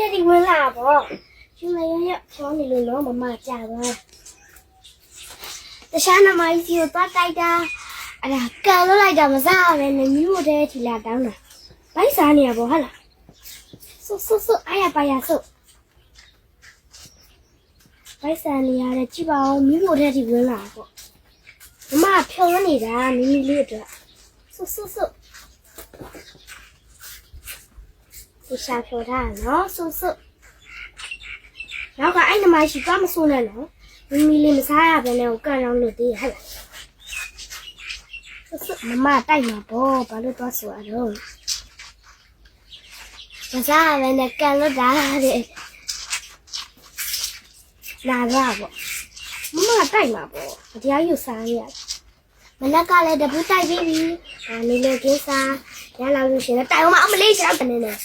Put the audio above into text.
တဲ့ဒီဝင်လာပေါ့ရှင်မရချောနေလို့နော်မမကြာပါတခြားနမကြီးစီကိုသွားတိုက်တာအဲ့ဒါကန်လို့လိုက်တာမစားပဲနဲ့မိမို့တဲ့ထီလာတောင်းတာဘိုက်စားနေရပေါ့ဟုတ်လားဆုအားရပါရဆုဘိုက်စားနေရတဲ့ကြည့်ပါဦးမိမို့တဲ့ထီဝင်လာပေါ့မမဖြုံးနေတာမိမိလေးအတွက်ဆုဒီရှာဖြော်ထားနော်ဆုနောက်ကအဲ့နမရှိသွားမဆိုးနဲ့နော်မိမိလေးမစားရဘဲနဲ့ကိုကန်အောင်လို့သေးဟဲ့လားမမတိုက်မှာပေါ့ဘာလို့သွားဆိုရတော့မစားရဘဲနဲ့ကန်လို့တာတဲ့လာတော့ပေါ့မမတိုက်မှာပေါ့တရားယူစားရမနက်ကလည်းတပူးတိုက်ပြီးပြီဒါနေလို့ကိစ္စရလာလို့ရှိရင်တိုင်အောင်မလေးရှားကနေနဲ့